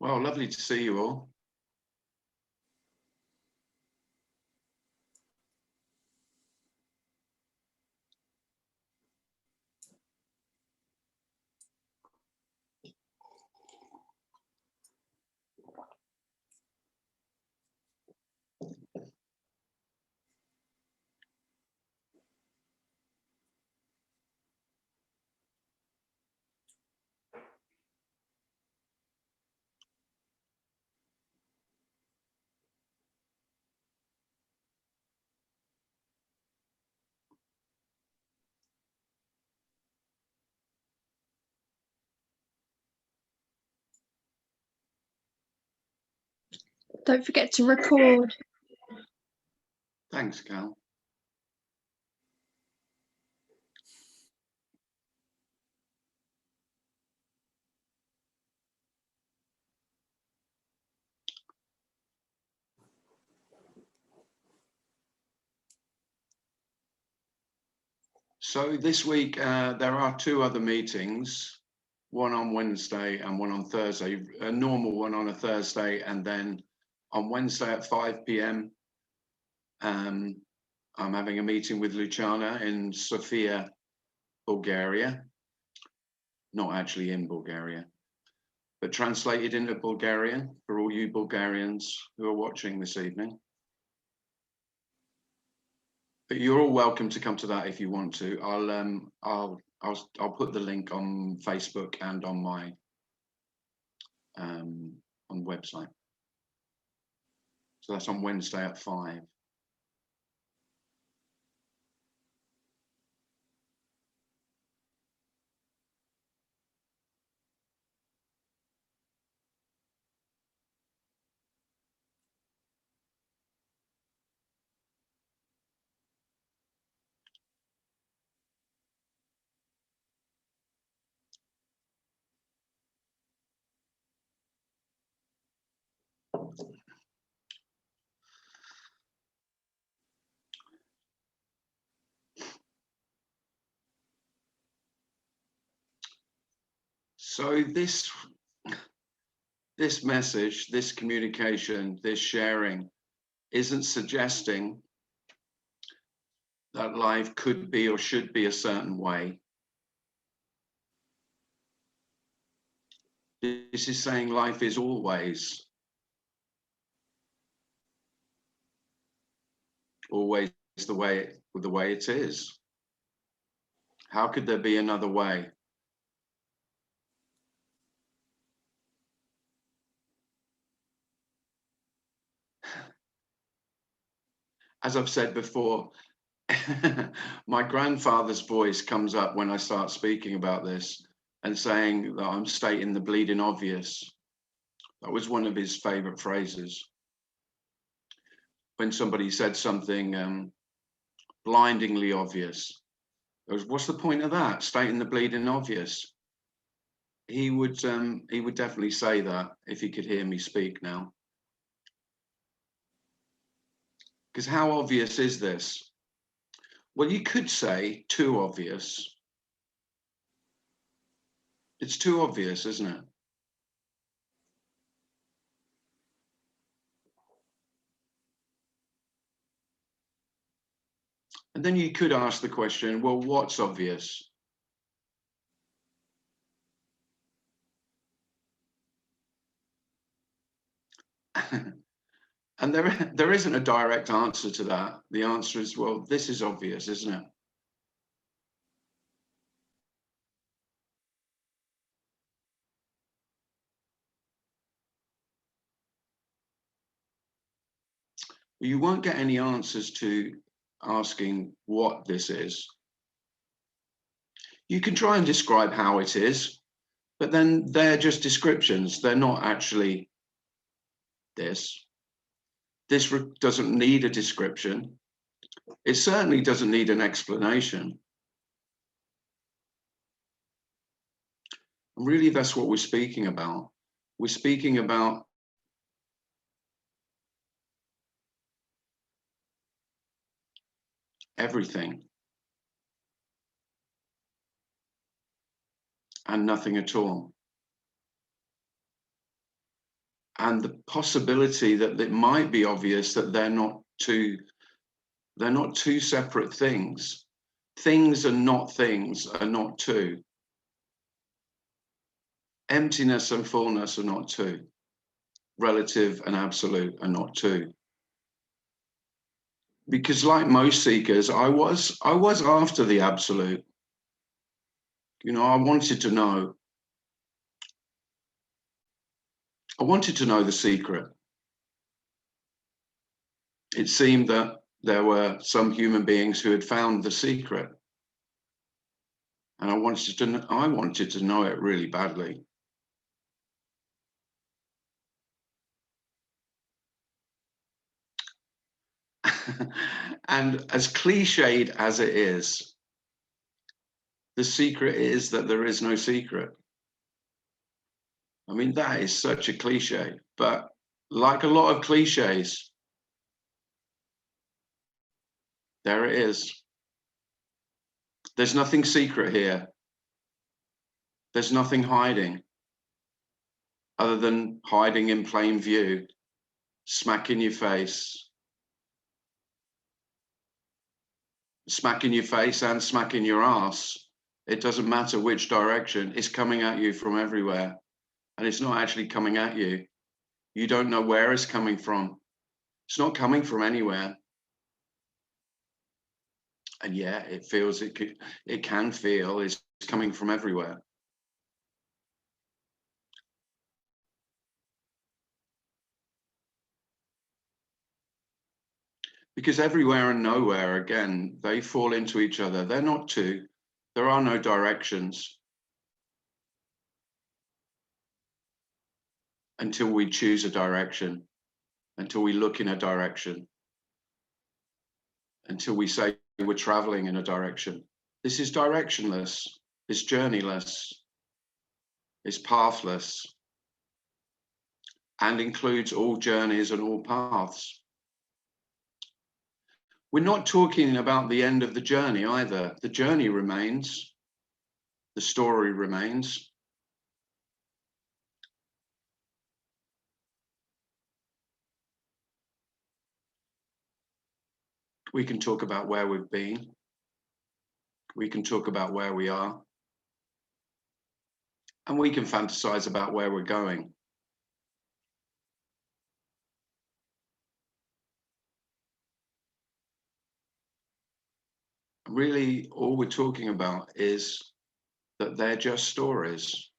Well, lovely to see you all. Don't forget to record. Thanks, Cal. So this week, there are two other meetings, one on Wednesday and one on Thursday, a normal one on a Thursday, and then on Wednesday at 5 p.m. I'm having a meeting with Luciana in Sofia, Bulgaria. Not actually in Bulgaria, but translated into Bulgarian for all you Bulgarians who are watching this evening. But you're all welcome to come to that if you want to. I'll put the link on Facebook and on my on the website. So that's on Wednesday at 5. So this message, this communication, this sharing isn't suggesting that life could be or should be a certain way. This is saying life is always the way it is. How could there be another way? As I've said before, my grandfather's voice comes up when I start speaking about this and saying that I'm stating the bleeding obvious. That was one of his favorite phrases. When somebody said something blindingly obvious, it was, what's the point of that? Stating the bleeding obvious. He would definitely say that if he could hear me speak now. Because how obvious is this? Well, you could say too obvious. It's too obvious, isn't it? And then you could ask the question, well, what's obvious? And there isn't a direct answer to that. The answer is, well, this is obvious, isn't it? You won't get any answers to asking what this is. You can try and describe how it is, but then they're just descriptions. They're not actually this. This doesn't need a description. It certainly doesn't need an explanation. And really, that's what we're speaking about. We're speaking about everything and nothing at all. and the possibility that it might be obvious that they're not two separate things. Things and not things are not two. Emptiness and fullness are not two. Relative and absolute are not two. Because like most seekers, I was after the absolute. You know, I wanted to know. I wanted to know the secret. It seemed that there were some human beings who had found the secret. And I wanted to know it really badly. And as cliched as it is, the secret is that there is no secret. I mean, that is such a cliche, but like a lot of cliches, there it is. There's nothing secret here. There's nothing hiding other than hiding in plain view, smacking your face and smacking your ass. It doesn't matter which direction, it's coming at you from everywhere. And it's not actually coming at you. You don't know where it's coming from. It's not coming from anywhere. And yeah, it feels it can feel it's coming from everywhere. Because everywhere and nowhere, again, they fall into each other. They're not two. There are no directions until we choose a direction, until we look in a direction, until we say we're traveling in a direction. This is directionless. It's journeyless. It's pathless, and includes all journeys and all paths. We're not talking about the end of the journey either. The journey remains. The story remains. We can talk about where we've been. We can talk about where we are. And we can fantasize about where we're going. Really, all we're talking about is that they're just stories.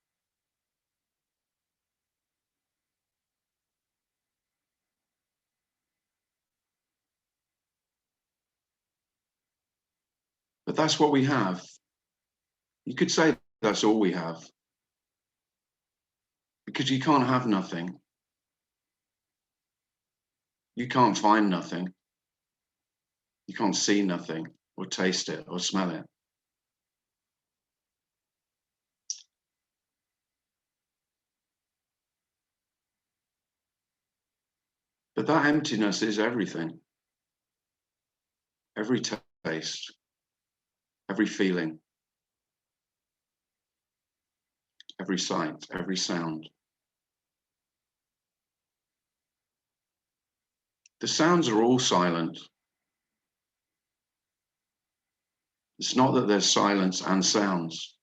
But that's what we have. You could say that's all we have. Because you can't have nothing. You can't find nothing. You can't see nothing or taste it or smell it. But that emptiness is everything. Every taste, every feeling, every sight, every sound. The sounds are all silent. It's not that there's silence and sounds.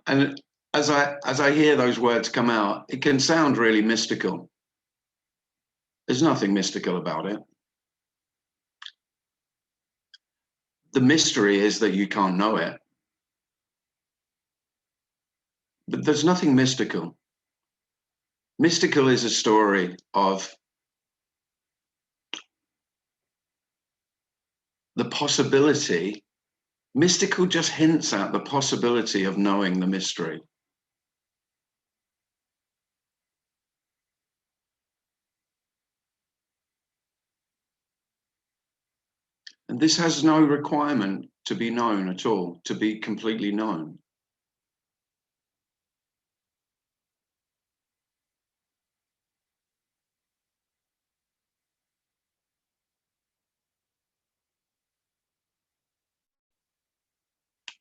And as I hear those words come out, it can sound really mystical. There's nothing mystical about it. The mystery is that you can't know it. But there's nothing mystical. Mystical is a story of the possibility. Mystical just hints at the possibility of knowing the mystery. And this has no requirement to be known at all, to be completely known.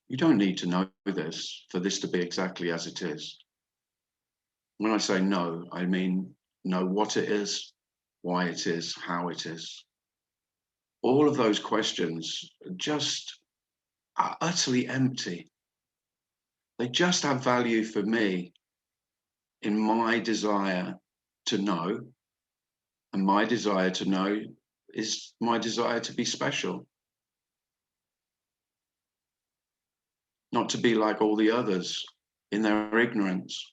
You don't need to know this for this to be exactly as it is. When I say know, I mean know what it is, why it is, how it is. All of those questions just are utterly empty. They just have value for me in my desire to know, and my desire to know is my desire to be special, not to be like all the others in their ignorance.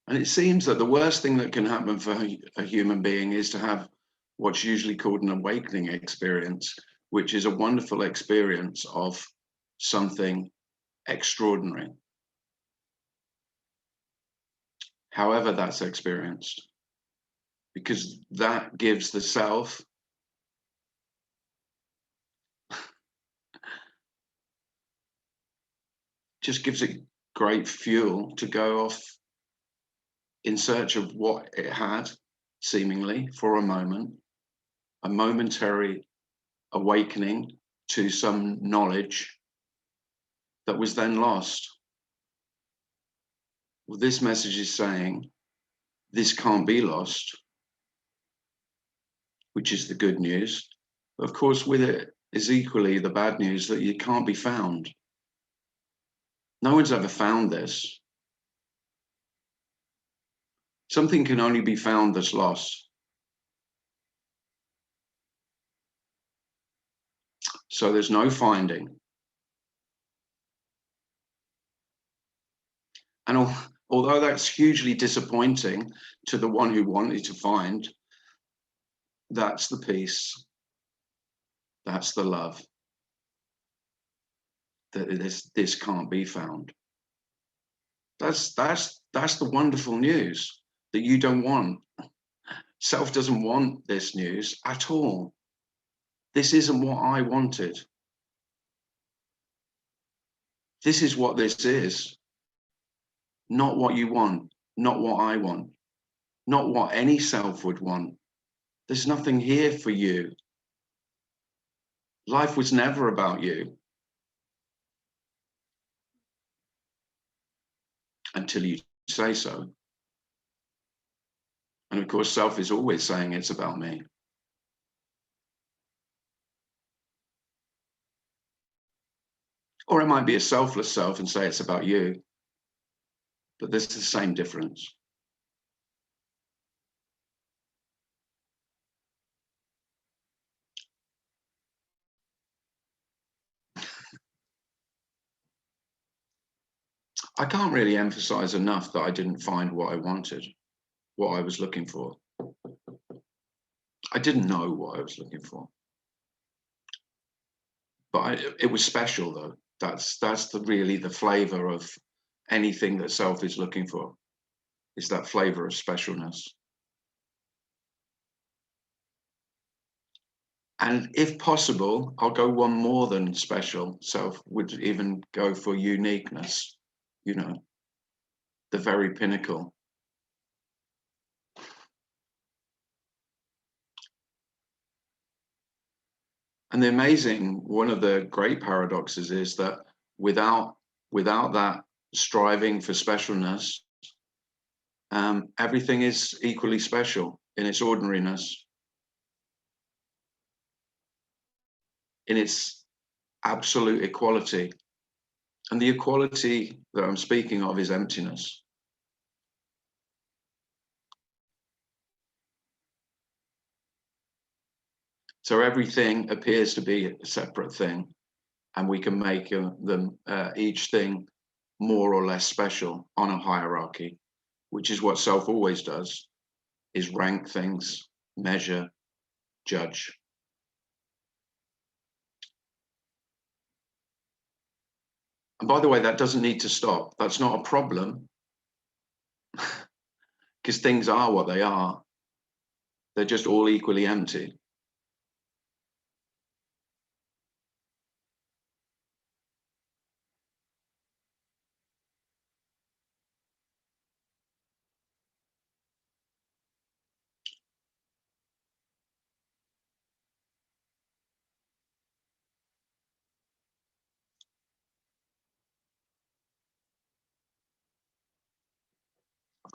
And it seems that the worst thing that can happen for a human being is to have what's usually called an awakening experience, which is a wonderful experience of something extraordinary. However that's experienced, because that gives the self just gives it great fuel to go off in search of what it had, seemingly for a moment, a momentary awakening to some knowledge that was then lost. Well, this message is saying this can't be lost, which is the good news. Of course, with it is equally the bad news that it can't be found. No one's ever found this. Something can only be found that's lost. So there's no finding. And although that's hugely disappointing to the one who wanted to find, that's the peace, that's the love, that this can't be found. That's the wonderful news that you don't want. Self doesn't want this news at all. This isn't what I wanted. This is what this is. Not what you want, not what I want, not what any self would want. There's nothing here for you. Life was never about you until you say so. And of course, self is always saying it's about me. Or it might be a selfless self and say it's about you. But there's the same difference. I can't really emphasize enough that I didn't find what I wanted, what I was looking for. I didn't know what I was looking for. But it was special, though. That's really the flavor of anything that self is looking for, is that flavor of specialness. And if possible, I'll go one more than special. Self would even go for uniqueness, you know, the very pinnacle. And the amazing, one of the great paradoxes is that without that striving for specialness, everything is equally special in its ordinariness, in its absolute equality. And the equality that I'm speaking of is emptiness. So everything appears to be a separate thing, and we can make them each thing more or less special on a hierarchy, which is what self always does, is rank things, measure, judge. And by the way, that doesn't need to stop. That's not a problem, because things are what they are. They're just all equally empty.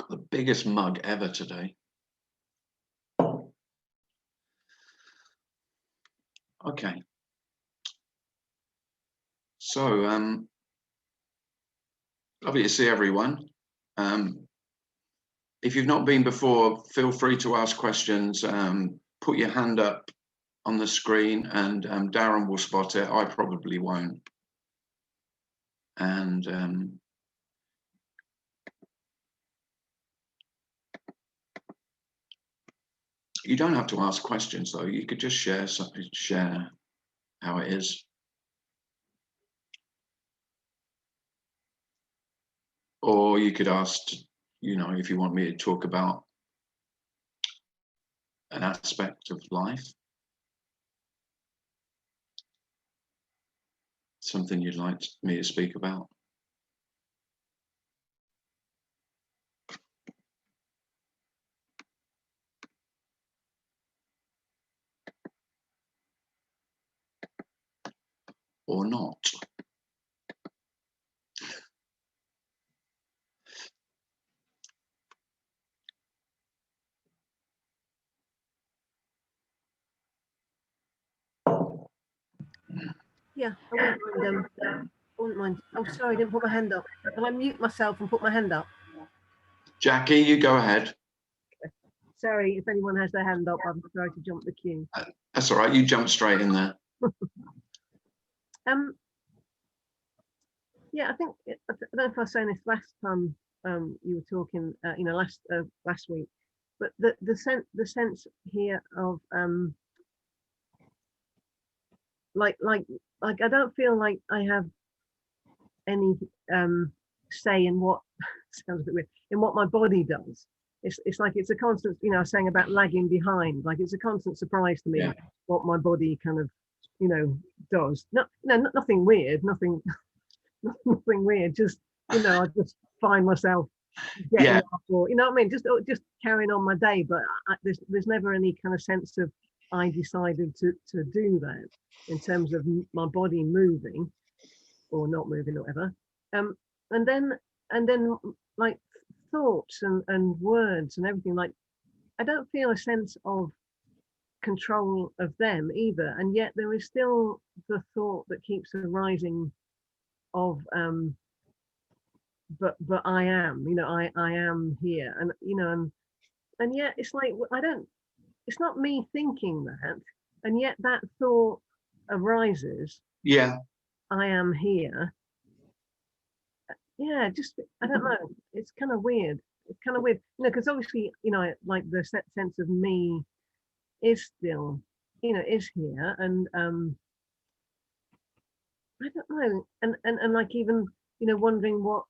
The biggest mug ever today. Okay. So, lovely to see everyone. If you've not been before, feel free to ask questions. Put your hand up on the screen and Darren will spot it. I probably won't. And you don't have to ask questions though. You could just share something, share how it is. Or you could ask, you know, if you want me to talk about an aspect of life, something you'd like me to speak about. Or not. Yeah, I wouldn't mind. Oh, sorry, I didn't put my hand up. Can I mute myself and put my hand up? Jackie, you go ahead. Sorry, if anyone has their hand up, I'm sorry to jump the queue. That's all right. You jump straight in there. Yeah, I think I don't know if I was saying this last time you were talking, you know, last week, but the sense here of like I don't feel like I have any say in what sounds a bit weird, in what my body does. It's like it's a constant, you know, I was saying about lagging behind, like it's a constant surprise to me what my body kind of, you know, does. Nothing weird, nothing weird, just, you know, I just find myself getting up, or, you know what I mean, just carrying on my day, but there's never any kind of sense of I decided to do that in terms of my body moving or not moving or whatever. And then like thoughts and words and everything, like I don't feel a sense of control of them either, and yet there is still the thought that keeps arising of but I am, you know, I am here, and you know, and yet it's like it's not me thinking that, and yet that thought arises. Yeah. I am here. Yeah, just I don't know. It's kind of weird. It's kind of weird, you know, because obviously, you know, like the sense of me is still, you know, is here, and I don't know, and like even, you know, wondering what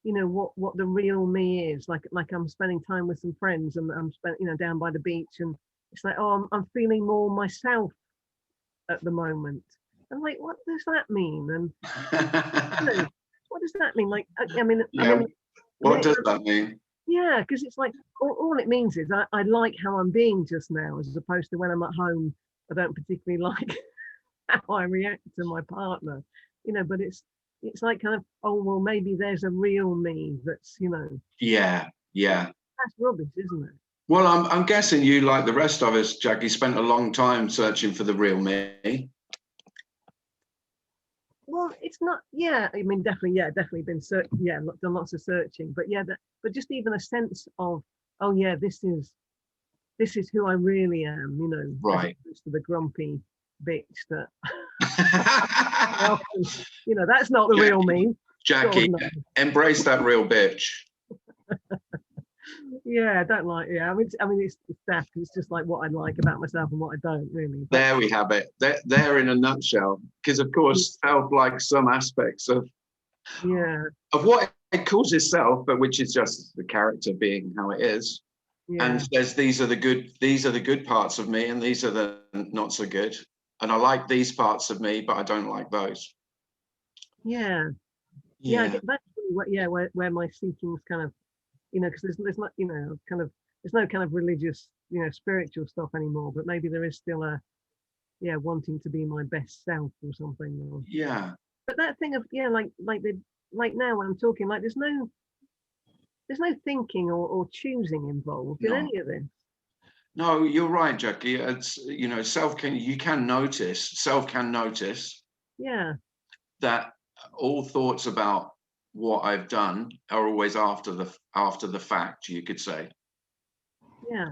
you know, what the real me is. Like I'm spending time with some friends, and I'm you know, down by the beach, and it's like, oh, I'm feeling more myself at the moment. I'm like, what does that mean? And you know, what does that mean? Like, I mean, what does that mean? Yeah, because it's like all it means is I like how I'm being just now, as opposed to when I'm at home, I don't particularly like how I react to my partner, you know. But it's like kind of, oh well, maybe there's a real me that's, you know. Yeah. That's rubbish, isn't it? Well, I'm guessing you, like the rest of us, Jackie, spent a long time searching for the real me. Well, it's not. Yeah, I mean, definitely been done lots of searching. But yeah, but just even a sense of, oh yeah, this is who I really am, you know, right? As opposed to the grumpy bitch that, you know, that's not the real me. Jackie, embrace that real bitch. Yeah, I don't like. Yeah, I mean, it's daft. It's just like what I like about myself and what I don't really. But there we have it. There in a nutshell. Because of course, self likes some aspects of what it calls itself, but which is just the character being how it is. Yeah. And says these are the good parts of me, and these are the not so good. And I like these parts of me, but I don't like those. Yeah. That's where my seeking's kind of, you know, because there's not, you know, kind of, there's no kind of religious, you know, spiritual stuff anymore, but maybe there is still a, wanting to be my best self or something. Or, but that thing of, like now when I'm talking, like there's no, there's no thinking or choosing involved in No. any of this. No, you're right, Jackie. It's, you know, self can notice Yeah, that all thoughts about what I've done are always after the fact, you could say. yeah.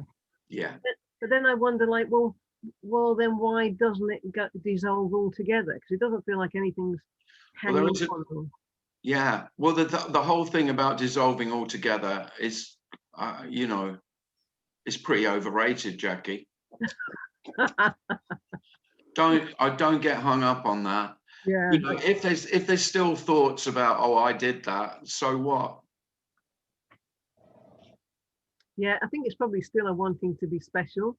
Yeah. But then I wonder, like, well, then why doesn't it dissolve altogether? Because it doesn't feel like anything's Well, hanging on. yeah. Well, the whole thing about dissolving altogether is, you know, is pretty overrated, Jackie. Don't get hung up on that. Yeah, You know, if there's still thoughts about, oh, I did that, so what? yeah. I think it's probably still a wanting to be special.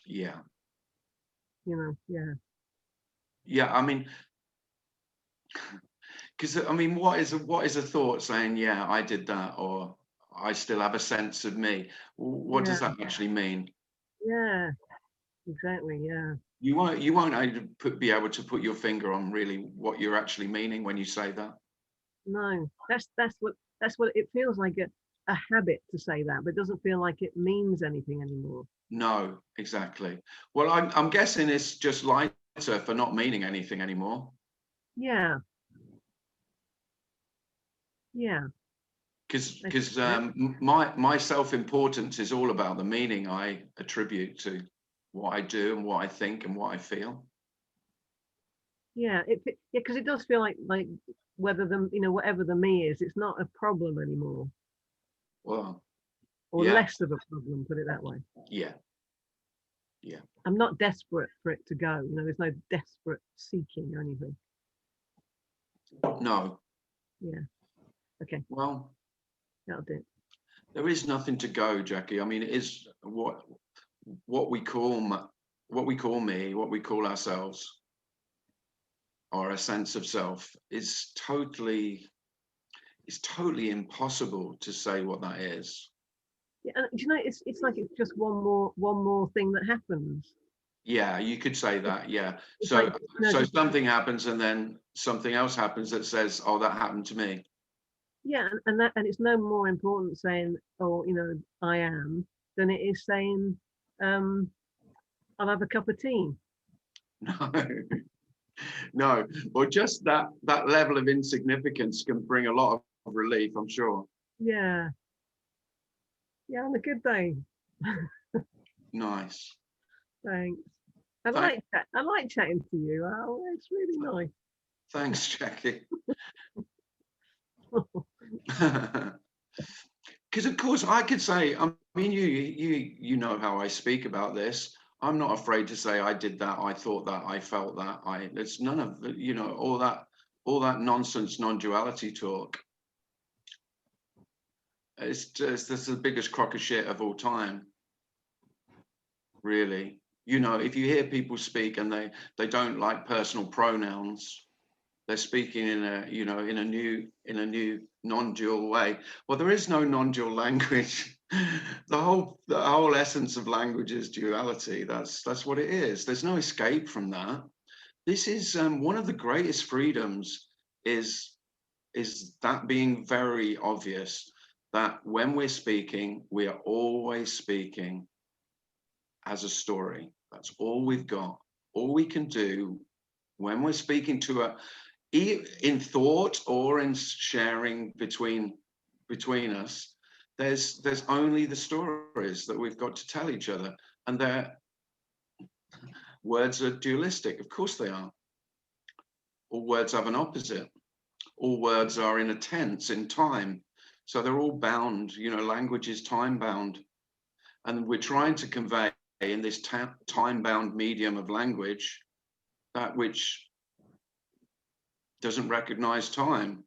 Yeah. You know, yeah, Yeah, I mean, because I mean, what is a thought saying, yeah, I did that, or I still have a sense of me? What yeah, does that actually mean? yeah. Exactly. Yeah. You won't be able to put your finger on really what you're actually meaning when you say that. No, that's what it feels like, a habit to say that, but it doesn't feel like it means anything anymore. No, exactly. Well, I'm guessing it's just lighter for not meaning anything anymore. Yeah. Yeah. Because Yeah. my self-importance is all about the meaning I attribute to what I do and what I think and what I feel. Yeah. Yeah, because it does feel like whether whatever the me is, it's not a problem anymore, Well, or yeah, less of a problem, put it that way. yeah, yeah. I'm not desperate for it to go. There's no desperate seeking or anything. No. Yeah. Okay. Well, That'll do. there is nothing to go, Jackie. I mean, it is what we call what we call me, what we call ourselves, or a sense of self is totally impossible to say what that is. Yeah. And it's like it's just one more thing that happens. Yeah, you could say It's, that. Yeah. it's like So just something happens and then something else happens that says, oh, that happened to me. yeah, and it's no more important saying, oh, I am, than it is saying, um, I'll have a cup of tea. No, no. Well, just that level of insignificance can bring a lot of relief, I'm sure. Yeah, yeah, on a good day. Nice. Thanks. Thank, I like chatting to you. Oh, it's really nice. thanks, Jackie. Because of course I could say, I mean, you know how I speak about this. I'm not afraid to say I did that, I thought that, I felt that. It's none of all that nonsense, non-duality talk. It's just this is the biggest crock of shit of all time, really. If you hear people speak and they don't like personal pronouns, they're speaking in a new non-dual way. Well, there is no non-dual language. The whole essence of language is duality. That's what it is. There's no escape from that. This is one of the greatest freedoms is that being very obvious that when we're speaking, we are always speaking as a story. That's all we've got. All we can do when we're speaking to in thought or in sharing between us, there's only the stories that we've got to tell each other, and their words are dualistic. Of course they are. All words have an opposite. All words are in a tense in time, so they're all bound. Language is time bound, and we're trying to convey in this time bound medium of language that which doesn't recognize time.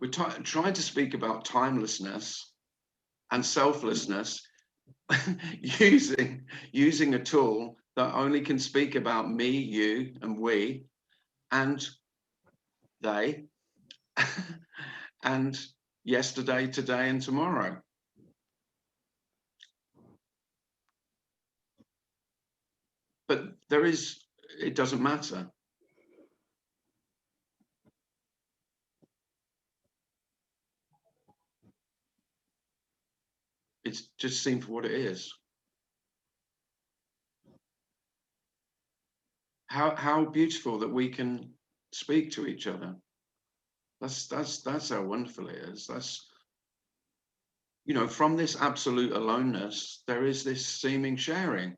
We're trying to speak about timelessness and selflessness using a tool that only can speak about me, you, and we, and they, and yesterday, today, and tomorrow. But it doesn't matter. it's just seen for what it is. How beautiful that we can speak to each other. That's how wonderful it is. That's, you know, from this absolute aloneness, there is this seeming sharing.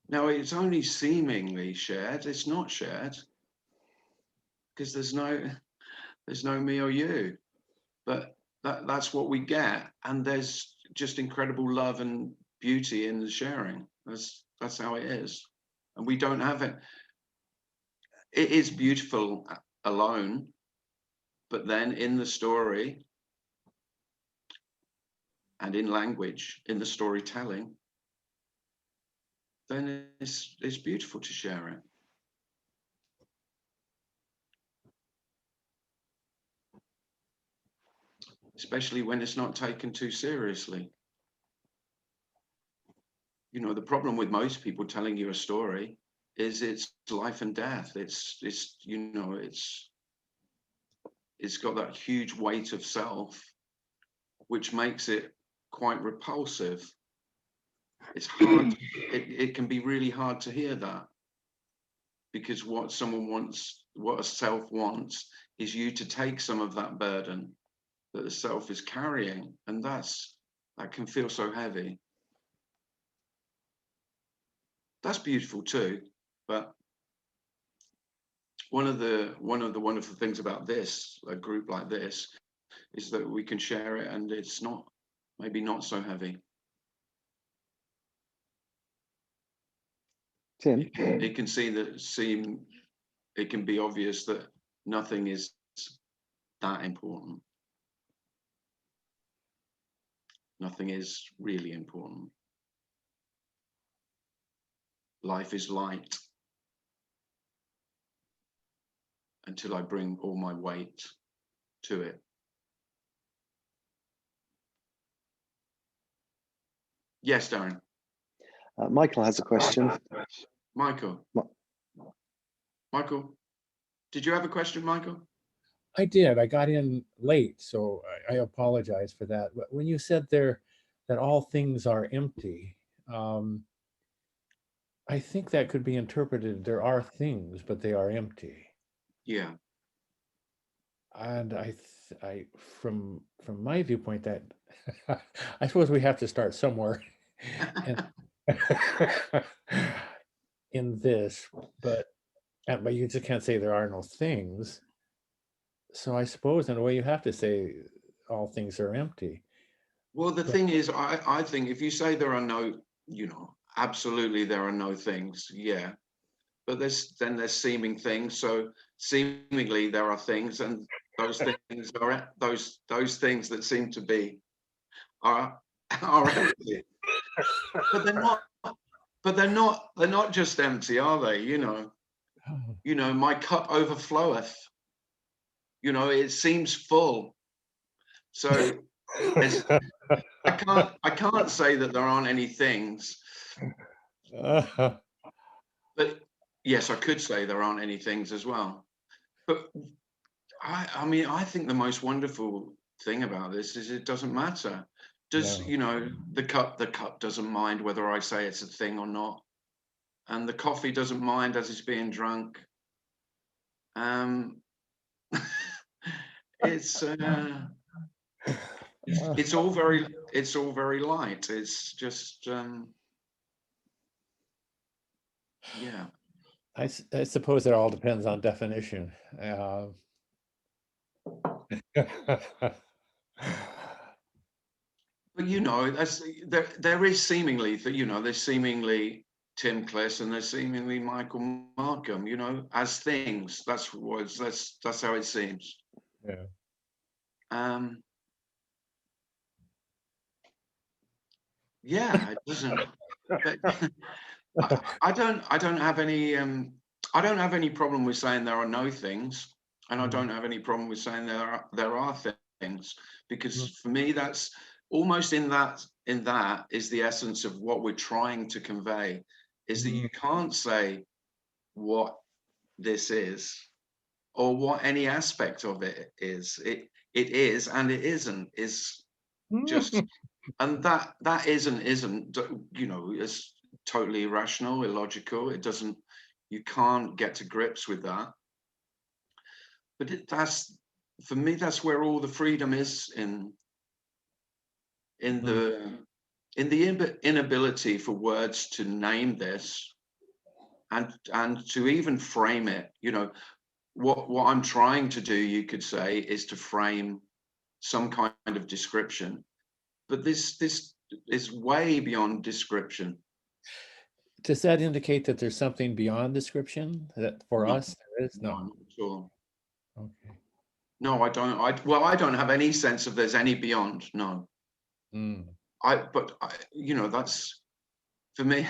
Now it's only seemingly shared, it's not shared, because there's no me or you, but that's what we get, and there's just incredible love and beauty in the sharing. That's how it is, and we don't have it. It is beautiful alone, but then in the story and in language, in the storytelling, then it's beautiful to share it. Especially when it's not taken too seriously. You know, the problem with most people telling you a story is it's life and death. It's you know, it's got that huge weight of self, which makes it quite repulsive. It's hard, it can be really hard to hear that, because what someone wants, what a self wants, is you to take some of that burden that the self is carrying, and that can feel so heavy. That's beautiful too, but one of the wonderful things about this, a group like this, is that we can share it, and it's not, maybe not so heavy. Tim? It can it can be obvious that nothing is that important. Nothing is really important. Life is light until I bring all my weight to it. Yes, Darren. Michael has a question. Michael, did you have a question, Michael? I did. I got in late, so I apologize for that. But when you said there that all things are empty, I think that could be interpreted, there are things, but they are empty. Yeah. And I from my viewpoint, that I suppose we have to start somewhere in this, but you just can't say there are no things. So I suppose in a way you have to say all things are empty. Well, the thing is, I think if you say there are no, you know, absolutely there are no things, yeah, but then there's seeming things. So seemingly there are things, and those things are those things that seem to be are empty. But they're not. But they're not just empty, are they? You know, my cup overfloweth. You know, it seems full. So I can't say that there aren't any things. But yes, I could say there aren't any things as well. But I mean, I think the most wonderful thing about this is it doesn't matter. You know, the cup doesn't mind whether I say it's a thing or not. And the coffee doesn't mind as it's being drunk. It's all very light. It's just yeah. I suppose it all depends on definition. But you know, there is seemingly that, you know, there's seemingly Tim Cliss and there's seemingly Michael Markham, you know, as things. That's how it seems. Yeah. Yeah, it doesn't. I don't have any problem with saying there are no things, and I don't have any problem with saying there are things, because for me that's almost in that is the essence of what we're trying to convey, is that you can't say what this is or what any aspect of it is. It is and it isn't, is just And that isn't, you know, it's totally irrational, illogical. It doesn't, you can't get to grips with that. But that's, for me, that's where all the freedom is in the inability for words to name this and to even frame it. You know, what I'm trying to do, you could say, is to frame some kind of description, but this is way beyond description. Does that indicate that there's something beyond description that for No. us there is? No. Not at all. Okay. No, I don't. I don't have any sense of there's any beyond. No. Mm. You know, that's for me.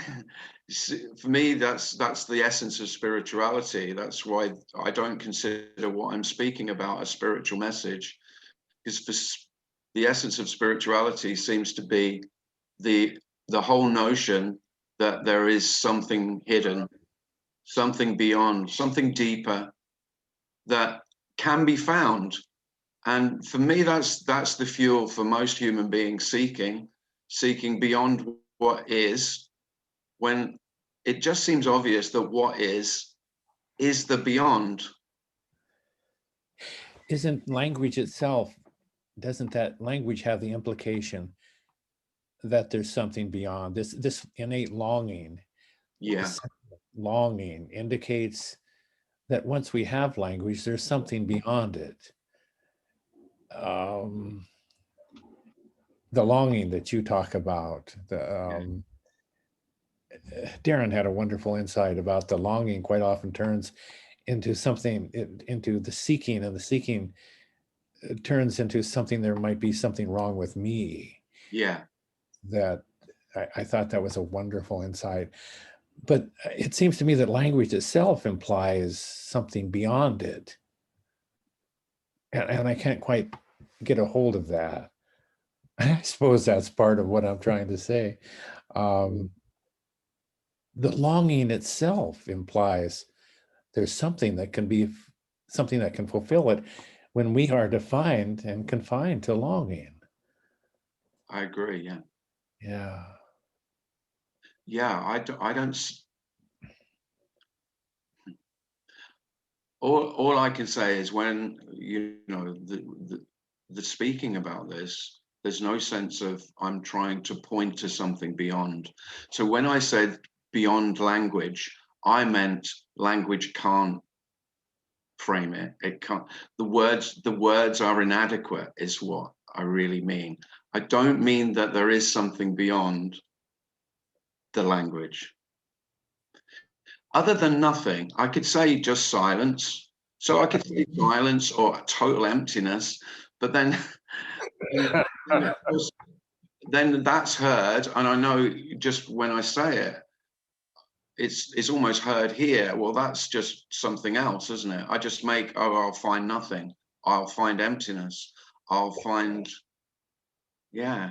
For me, that's the essence of spirituality. That's why I don't consider what I'm speaking about a spiritual message, because the essence of spirituality seems to be the whole notion that there is something hidden, something beyond, something deeper that can be found. And for me, that's the fuel for most human beings, seeking beyond what is, when it just seems obvious that what is the beyond. Isn't language itself, doesn't that language have the implication that there's something beyond this innate longing? Yeah. This longing indicates that once we have language, there's something beyond it. The longing that you talk about, Darren had a wonderful insight about the longing quite often turns into something, into the seeking, and the seeking turns into something, there might be something wrong with me. Yeah. That I thought that was a wonderful insight. But it seems to me that language itself implies something beyond it. And I can't quite get a hold of that. I suppose that's part of what I'm trying to say. The longing itself implies there's something that can be, something that can fulfill it when we are defined and confined to longing. I agree. Yeah. Yeah. Yeah. I don't. All I can say is, when you know the speaking about this, there's no sense of I'm trying to point to something beyond. So when I said beyond language, I meant language can't frame it. It can't. The words are inadequate, is what I really mean. I don't mean that there is something beyond the language. Other than nothing, I could say just silence. So I could say silence or total emptiness, but then then that's heard, and I know just when I say it, it's almost heard here. Well, that's just something else, isn't it? I just make, oh, I'll find nothing. I'll find emptiness. I'll find, yeah.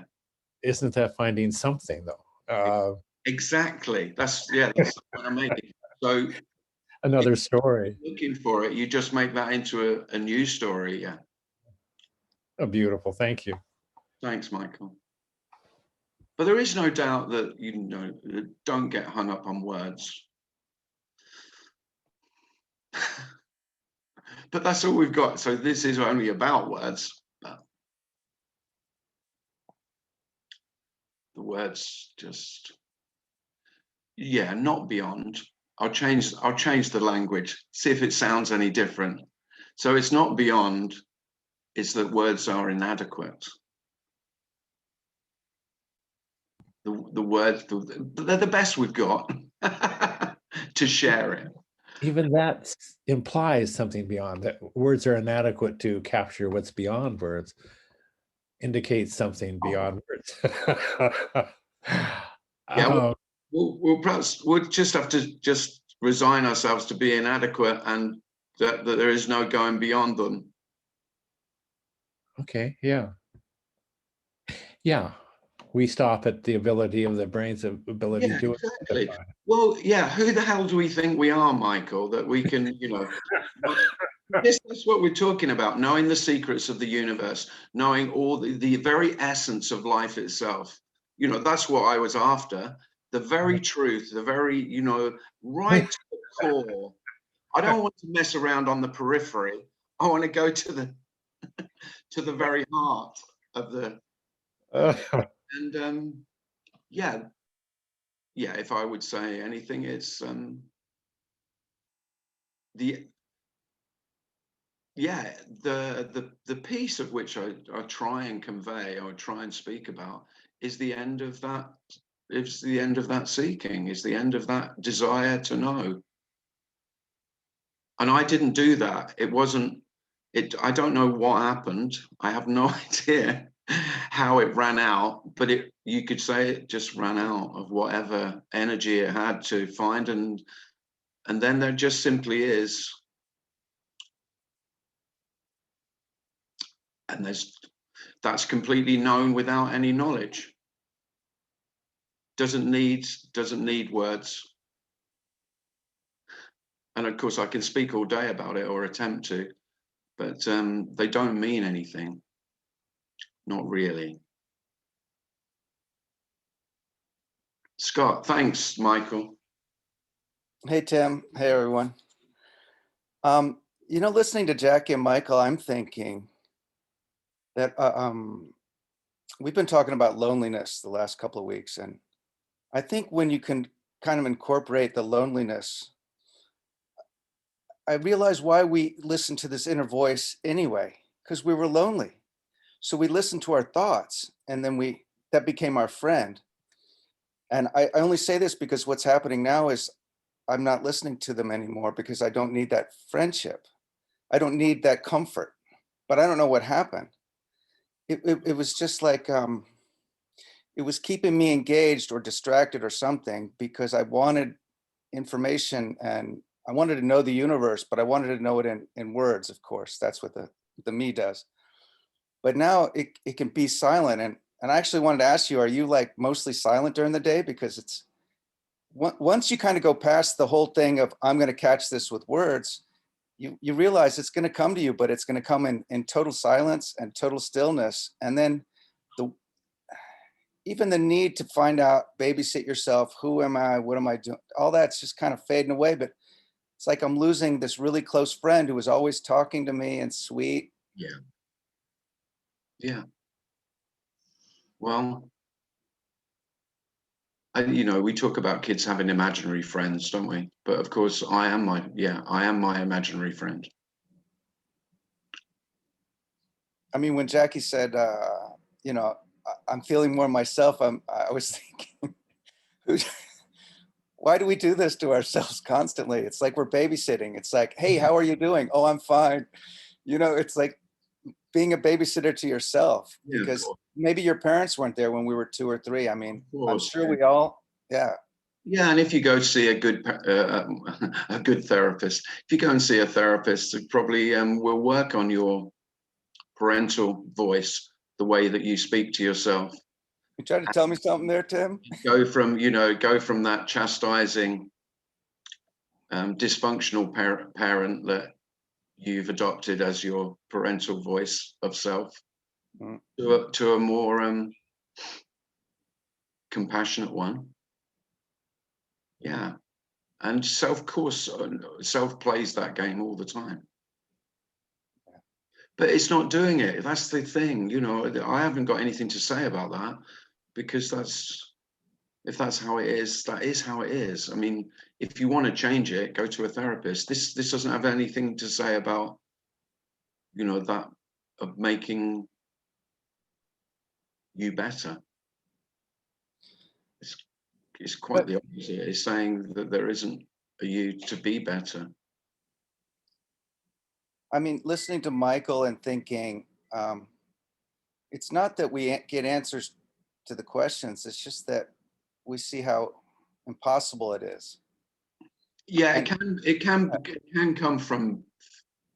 Isn't that finding something though? Exactly. That's that's what I'm making. So Another story. looking for it, you just make that into a new story. Yeah. Oh, beautiful. Thank you. Thanks, Michael. But there is no doubt that, you know, don't get hung up on words. But that's all we've got. So this is only about words. But the words just, yeah, not beyond. I'll change the language, see if it sounds any different. So it's not beyond, it's that words are inadequate. The words, they're the best we've got to share it. Even that implies something beyond, that words are inadequate to capture what's beyond words, indicates something beyond words. Yeah, we'll perhaps we'll just have to just resign ourselves to be inadequate, and that there is no going beyond them. Okay, yeah. Yeah, we stop at the ability of the brain's ability Yeah, to exactly. identify. Well, yeah, who the hell do we think we are, Michael, that we can, you know, this is what we're talking about, knowing the secrets of the universe, knowing all the very essence of life itself. You know, that's what I was after. The very truth, the very, you know, right to the core. I don't want to mess around on the periphery. I want to go to the very heart of the and yeah, if I would say anything, it's the piece of which I try and convey or try and speak about is the end of that. It's the end of that seeking, is the end of that desire to know. And I didn't do that. It wasn't it. I don't know what happened. I have no idea how it ran out, but you could say it just ran out of whatever energy it had to find, and then there just simply is. And that's completely known without any knowledge. Doesn't need words. And of course I can speak all day about it, or attempt to, but they don't mean anything. Not really. Scott, thanks, Michael. Hey, Tim. Hey, everyone. You know, listening to Jackie and Michael, I'm thinking that we've been talking about loneliness the last couple of weeks. And I think when you can kind of incorporate the loneliness, I realize why we listen to this inner voice anyway, because we were lonely. So we listened to our thoughts, and then that became our friend. And I only say this because what's happening now is I'm not listening to them anymore because I don't need that friendship. I don't need that comfort, but I don't know what happened. It was just like, it was keeping me engaged or distracted or something, because I wanted information and I wanted to know the universe, but I wanted to know it in words, of course. That's what the me does. But now it can be silent. And I actually wanted to ask you, are you like mostly silent during the day? Because it's, once you kind of go past the whole thing of I'm going to catch this with words, you realize it's going to come to you, but it's going to come in total silence and total stillness. And then even the need to find out, babysit yourself, who am I, what am I doing? All that's just kind of fading away. But it's like I'm losing this really close friend who was always talking to me and sweet. Yeah. Well, you know, we talk about kids having imaginary friends, don't we? But of course, I am my imaginary friend. I mean, when Jackie said, you know, I'm feeling more myself, I was thinking, why do we do this to ourselves constantly? It's like we're babysitting. It's like, hey, how are you doing? Oh, I'm fine. You know, it's like being a babysitter to yourself, because maybe your parents weren't there when we were 2 or 3. I mean, I'm sure we all, yeah. Yeah, and if you go see a good therapist, if you go and see a therapist, it probably will work on your parental voice, the way that you speak to yourself. You trying to tell me something there, Tim? Go from that chastising, dysfunctional parent that you've adopted as your parental voice of self, to a more compassionate one. Yeah. And self plays that game all the time. But it's not doing it. That's the thing, you know. I haven't got anything to say about that, because if that's how it is, that is how it is. I mean, if you want to change it, go to a therapist. This doesn't have anything to say about, you know, that of making you better. It's quite the opposite. It's saying that there isn't a you to be better. I mean, listening to Michael and thinking, it's not that we get answers to the questions. It's just that we see how impossible it is. Yeah, it can come from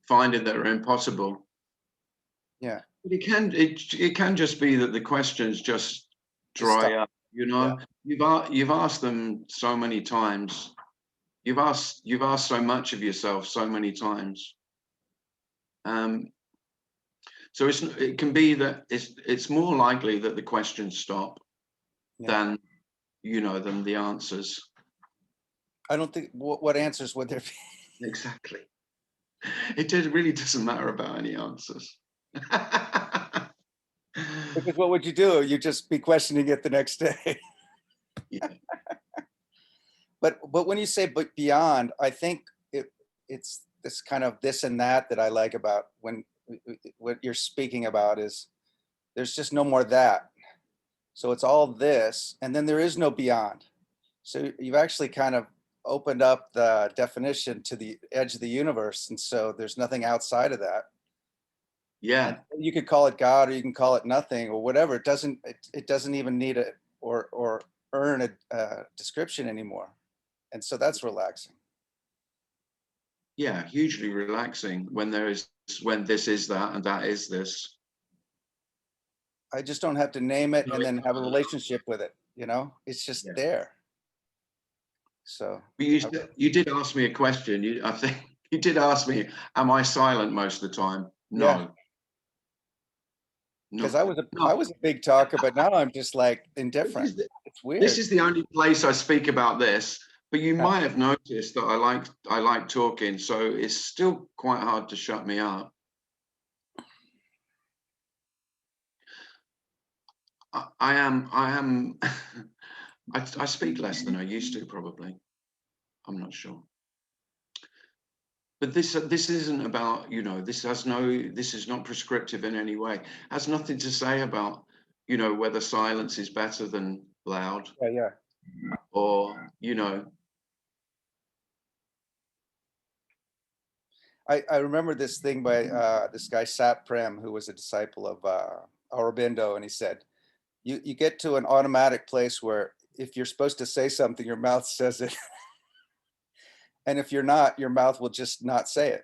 finding that are impossible. Yeah. But it can just be that the questions just dry up. You know, you've asked them so many times. You've asked so much of yourself so many times. So it can be that it's more likely that the questions stop than, you know, than the answers. I don't think, what answers would there be? Exactly. It really doesn't matter about any answers. Because what would you do? You'd just be questioning it the next day. Yeah. But when you say but beyond, I think it's this kind of this and that I like about when what you're speaking about is there's just no more that. So it's all this, and then there is no beyond. So you've actually kind of opened up the definition to the edge of the universe, and so there's nothing outside of that. Yeah. And you could call it God, or you can call it nothing, or whatever. It doesn't even need a or earn a description anymore, and so that's relaxing. Yeah, hugely relaxing when this is that and that is this. I just don't have to name it and then have a relationship with it. You know, it's just there. So but you did ask me a question. I think you did ask me, am I silent most of the time? No. Yeah. Because I was a big talker, but now I'm just like indifferent. It's weird. This is the only place I speak about this, but you might have noticed that I like talking, so it's still quite hard to shut me up. I speak less than I used to, probably. I'm not sure. But this isn't about, you know, this is not prescriptive in any way. It has nothing to say about, you know, whether silence is better than loud. Yeah. Or, you know. I remember this thing by this guy Sat Prem, who was a disciple of Aurobindo, and he said, you get to an automatic place where if you're supposed to say something, your mouth says it. And if you're not, your mouth will just not say it.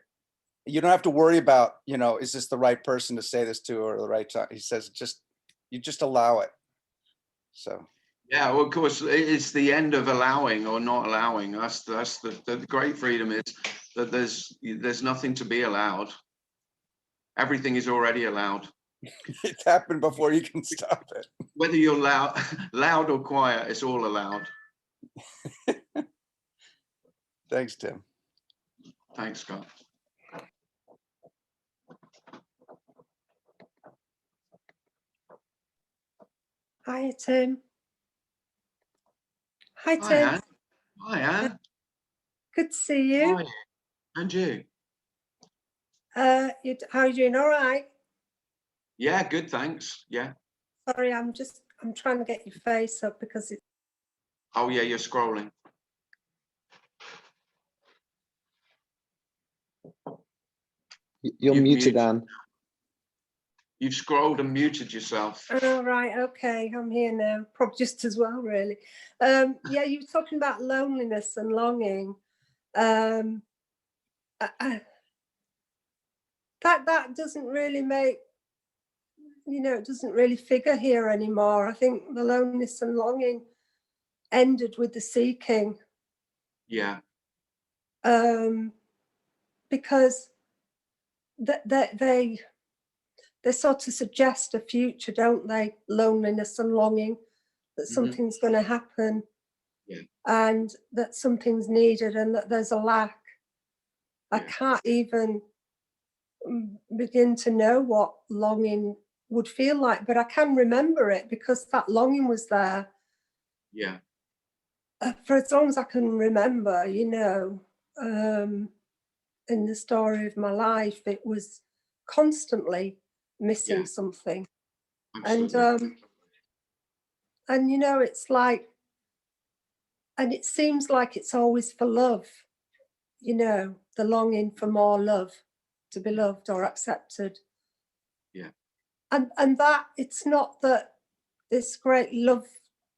You don't have to worry about, you know, is this the right person to say this to or the right time? He says, you just allow it. So. Yeah, well, of course, it's the end of allowing or not allowing. That's the great freedom is that there's nothing to be allowed. Everything is already allowed. It's happened before you can stop it. Whether you're loud or quiet, it's all allowed. Thanks, Tim. Thanks, Scott. Hi, Tim. Hi, Hi, Tim. Anne. Hi, Anne. Good to see you. Hi. And you? How are you doing? All right. Yeah, good, thanks. Yeah. Sorry, I'm trying to get your face up because it's. Oh yeah, you're scrolling. You're muted, Anne. You've scrolled and muted yourself. Oh, right. Okay. I'm here now. Probably just as well, really. Yeah, you were talking about loneliness and longing. That doesn't really make, you know, it doesn't really figure here anymore. I think the loneliness and longing ended with the seeking. Yeah. Because they sort of suggest a future, don't they? Loneliness and longing, that something's going to happen, and that something's needed, and that there's a lack. I can't even begin to know what longing would feel like, but I can remember it because that longing was there. Yeah. For as long as I can remember, you know, in the story of my life, it was constantly missing something. Absolutely. And you know, it's like, and it seems like it's always for love, you know, the longing for more love, to be loved or accepted. Yeah. And that it's not that this great love,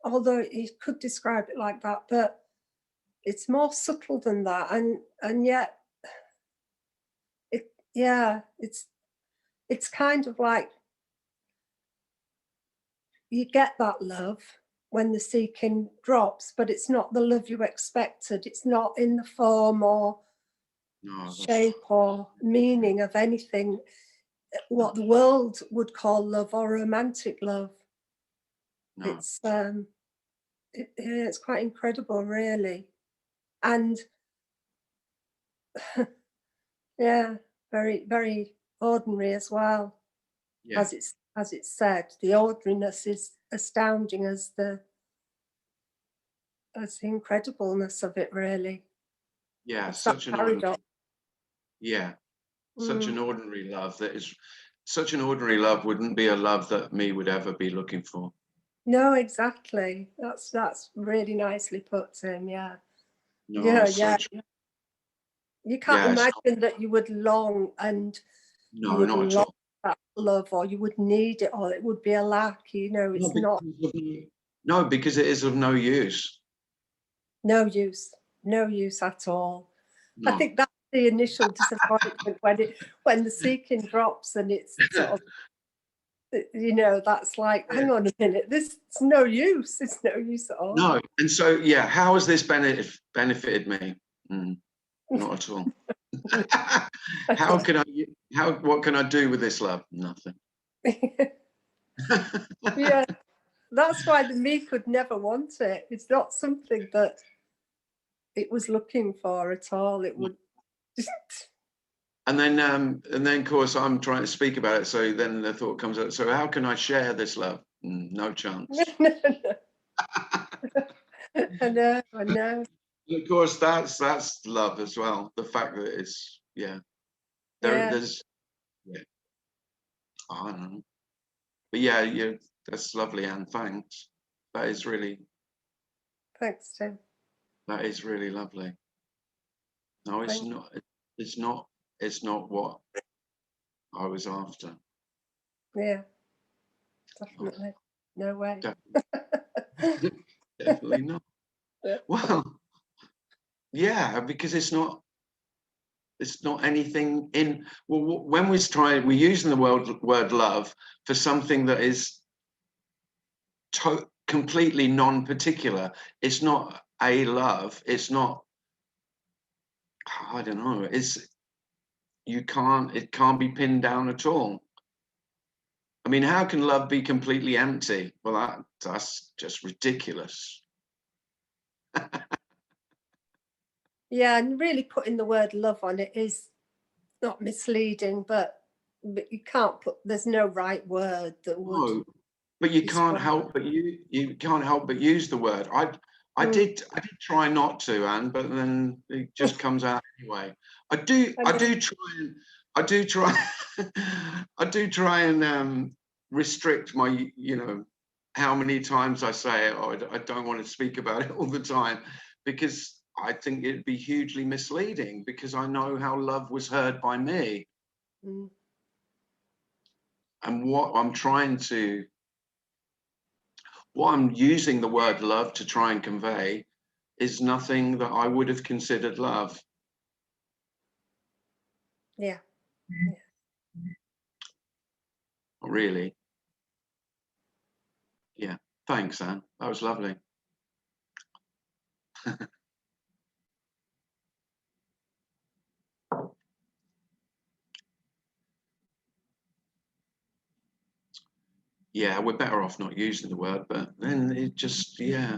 although you could describe it like that, but it's more subtle than that. And yet it's kind of like you get that love when the seeking drops, but it's not the love you expected. It's not in the form or No, that's- shape or meaning of anything, what the world would call love or romantic love. no. It's quite incredible, really. And yeah, very, very ordinary as well. Yeah, As it's said, the ordinariness is astounding as the incredibleness of it, really. yeah. It's that Such an ordinary, paradox. yeah, such Mm. an ordinary love that is such an ordinary love wouldn't be a love that me would ever be looking for. No, exactly. That's really nicely put, Tim. Yeah. No, Yeah, it's yeah. such, You can't yeah, it's not, imagine that you would long and you no, would not at love all. that love, or you would need it, or it would be a lack. You know, No, it's not no, because it is of no use. no use at all. I No. think that's the initial disappointment when the seeking drops and it's sort of, you know, that's like, hang on a minute, this is no use. It's no use at all. No, and so yeah, how has this benefited me? Not at all. How can I? What can I do with this love? Nothing. Yeah, that's why the me could never want it. It's not something that it was looking for at all. It would just And then, of course, I'm trying to speak about it. So then the thought comes up. So how can I share this love? No chance. I know. And of course, that's love as well. The fact that it's Yeah. there's yeah. I don't know. But yeah, that's lovely, Anne. Thanks. That is really Thanks, Tim. that is really lovely. No, it's Thank- not. It's not. It's not what I was after. Yeah, definitely. No way. Definitely not. Yeah. Well, yeah, because it's not anything in. Well, when we're using the word love for something that is completely non-particular. It's not a love. It's not. I don't know. It can't be pinned down at all. I mean, how can love be completely empty? Well, that's just ridiculous. Yeah, and really putting the word love on it is not misleading, but you can't put. There's no right word that would. No, but you can't describe- help but you can't help but use the word. I did try not to, Anne, but then it just comes out anyway. I do try and restrict my, how many times I say it, or I don't want to speak about it all the time, because I think it'd be hugely misleading, because I know how love was heard by me. Mm. And what I'm using the word love to try and convey is nothing that I would have considered love. Yeah. Really. Yeah. Thanks, Anne. That was lovely. Yeah, we're better off not using the word, but then it just, yeah,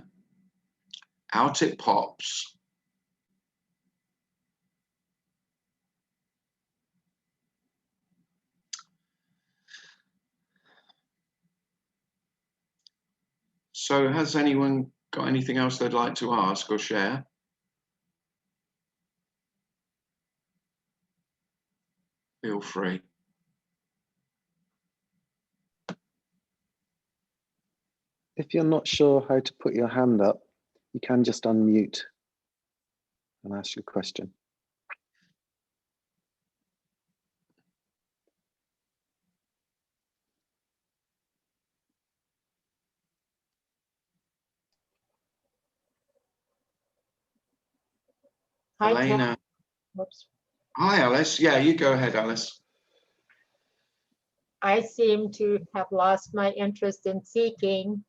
out it pops. So has anyone got anything else they'd like to ask or share? Feel free. If you're not sure how to put your hand up, you can just unmute and ask your question. Hi, Elena. Whoops. Hi, Alice. Yeah, you go ahead, Alice. I seem to have lost my interest in seeking,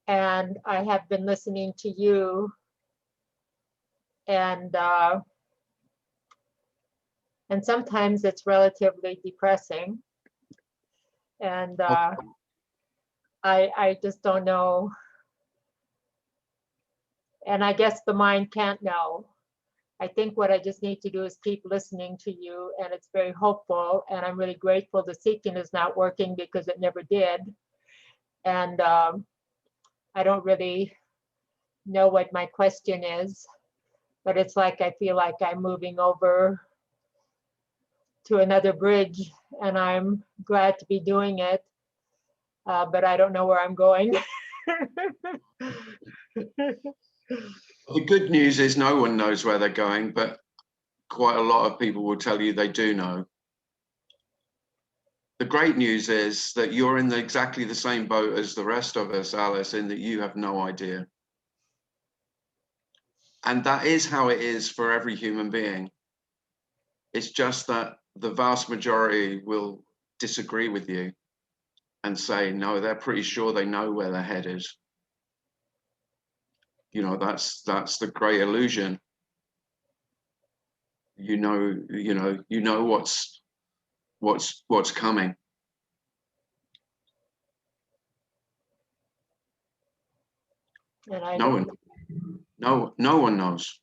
and I have been listening to you, and And sometimes it's relatively depressing. And I just don't know. And I guess the mind can't know. I think what I just need to do is keep listening to you, and it's very hopeful. And I'm really grateful the seeking is not working because it never did. And I don't really know what my question is, but it's like I feel like I'm moving over to another bridge, and I'm glad to be doing it, but I don't know where I'm going. The good news is no one knows where they're going, but quite a lot of people will tell you they do know. The great news is that you're in exactly the same boat as the rest of us, Alice, in that you have no idea. And that is how it is for every human being. It's just that the vast majority will disagree with you and say, no, they're pretty sure they know where their head is. You know, that's the great illusion. You know what's coming. And no one knows.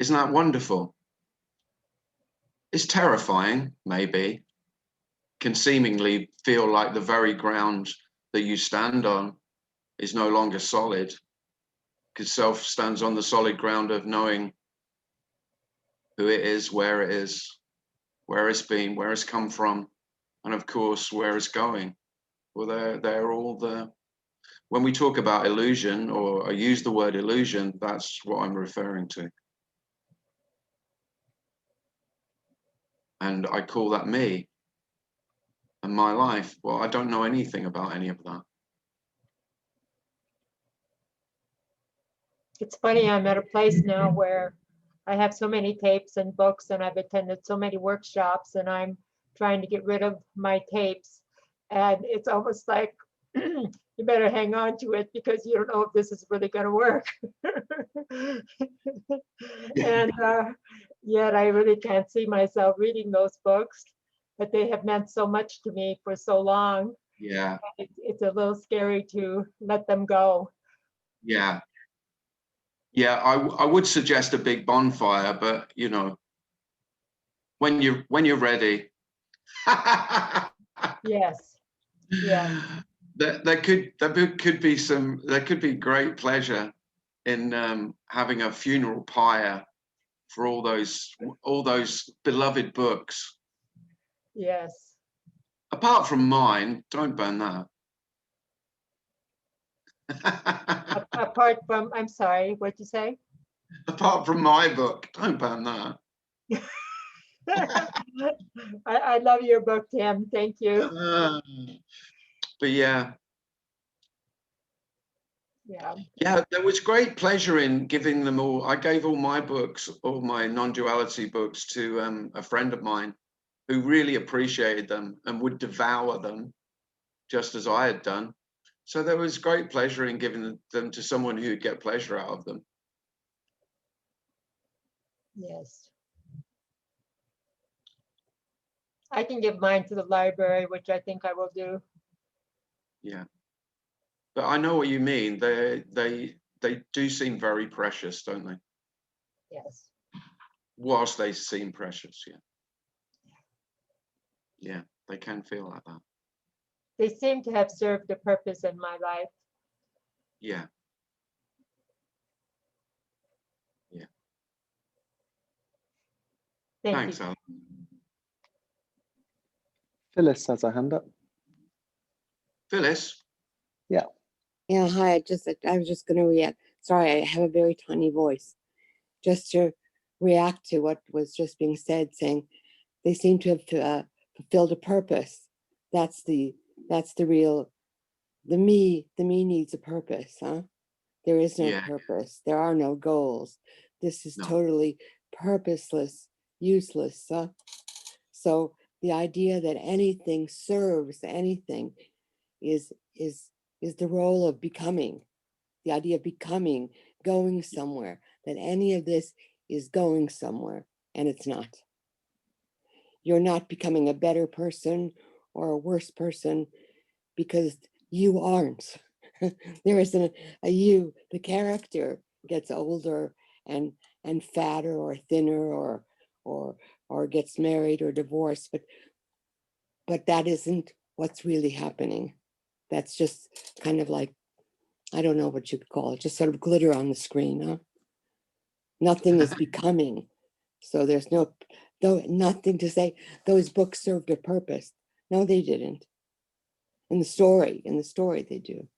Isn't that wonderful? It's terrifying, maybe. Can seemingly feel like the very ground that you stand on is no longer solid, because self stands on the solid ground of knowing who it is, where it's been, where it's come from, and of course, where it's going. Well, they're all the, when we talk about illusion, or I use the word illusion, that's what I'm referring to. And I call that me and my life. Well, I don't know anything about any of that. it's funny, I'm at a place now where I have so many tapes and books, and I've attended so many workshops, and I'm trying to get rid of my tapes. And it's almost like you better hang on to it because you don't know if this is really going to work. And yet I really can't see myself reading those books, but they have meant so much to me for so long. Yeah. It's a little scary to let them go. Yeah. Yeah, I would suggest a big bonfire, but you know, when you're ready. Yes. Yeah. There could be great pleasure in having a funeral pyre for all those beloved books. Yes. Apart from mine, don't burn that. Apart from, I'm sorry, what'd you say? Apart from my book, don't burn that. I love your book, Tim. Thank you. But yeah. Yeah. Yeah, there was great pleasure in giving them all. I gave all my books, all my non-duality books, to a friend of mine who really appreciated them and would devour them just as I had done. So there was great pleasure in giving them to someone who would get pleasure out of them. Yes. I can give mine to the library, which I think I will do. Yeah. But I know what you mean. They do seem very precious, don't they? Yes. Whilst they seem precious, yeah. Yeah, they can feel like that. They seem to have served a purpose in my life. Yeah. Yeah. Thanks, you. Alan. Phyllis has her hand up. Phyllis? Yeah. Yeah, hi. I was just going to react. Sorry, I have a very tiny voice. Just to react to what was just being said, saying they seem to have fulfilled a purpose. That's the real, the me needs a purpose, huh? There is no purpose. There are no goals. This is totally purposeless, useless. Huh? So the idea that anything serves anything is the role of becoming. The idea of becoming, going somewhere, that any of this is going somewhere, and it's not. You're not becoming a better person or a worse person because you aren't. There isn't a you. The character gets older and fatter or thinner or gets married or divorced, but that isn't what's really happening. That's just kind of like, I don't know what you'd call it, just sort of glitter on the screen, huh? Nothing is becoming. So there's nothing to say those books served a purpose. No, they didn't. In the story they do.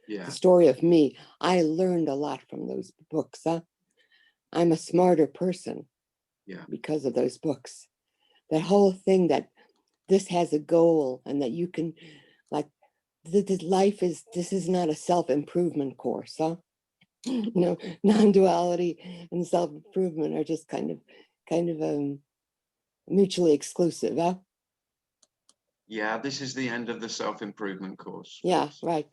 Yeah. The story of me, I learned a lot from those books, huh? I'm a smarter person because of those books. That whole thing that this has a goal and that you can, like, this is not a self-improvement course, huh? You know, non-duality and self-improvement are just kind of mutually exclusive, huh? Yeah, this is the end of the self-improvement course. Yeah, right.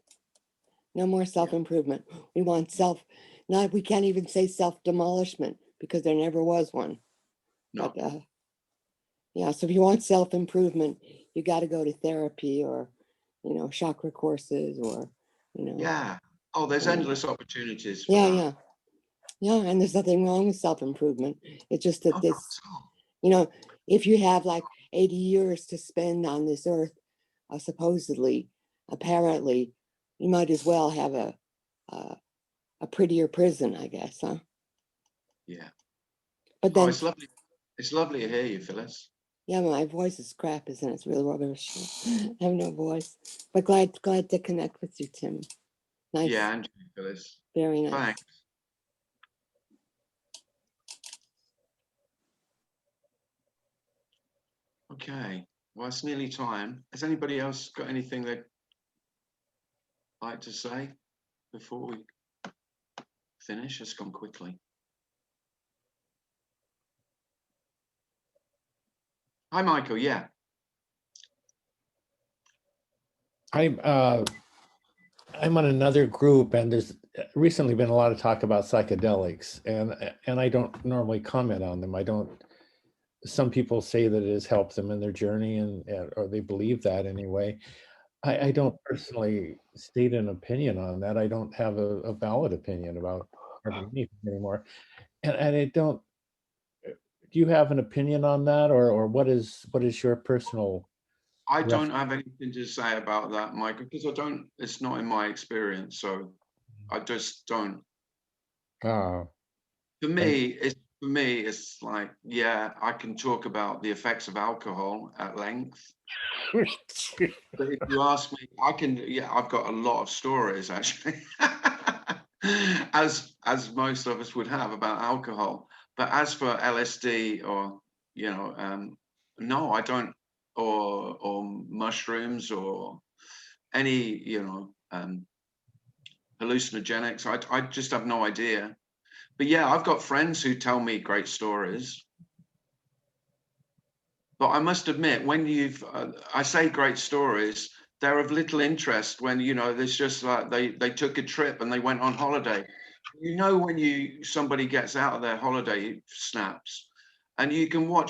No more self-improvement. We want we can't even say self-demolishment because there never was one. No. But yeah, so if you want self-improvement, you got to go to therapy or, chakra courses or, Yeah. Oh, there's endless opportunities for yeah, that. yeah, and there's nothing wrong with self-improvement. It's just that Oh, this, if you have like 80 years to spend on this earth, supposedly, apparently, you might as well have a prettier prison, I guess, huh? Yeah. But then, it's lovely. It's lovely to hear you, Phyllis. yeah, my voice is crap, isn't it? It's real rubbish. I have no voice. But glad to connect with you, Tim. Nice. Yeah, and you, Phyllis. Very nice. Thanks. Okay. Well, it's nearly time. Has anybody else got anything they'd like to say before we finish? It's gone quickly. Hi, Michael. Yeah. I'm on another group, and there's recently been a lot of talk about psychedelics, and I don't normally comment on them. I don't. Some people say that it has helped them in their journey, and or they believe that anyway. I don't personally state an opinion on that. I don't have a valid opinion about anything anymore, and I don't. Do you have an opinion on that, or what is your personal? I don't have anything to say about that, Michael, because it's not in my experience. So I just don't. Oh. For me, it's like, yeah, I can talk about the effects of alcohol at length. But if you ask me, I've got a lot of stories actually, as most of us would have about alcohol. But as for LSD or, no, I don't, or mushrooms or any, hallucinogenics. I just have no idea. But yeah, I've got friends who tell me great stories. But I must admit, when I say great stories, they're of little interest when, there's just like they took a trip and they went on holiday. When somebody gets out of their holiday snaps, and you can look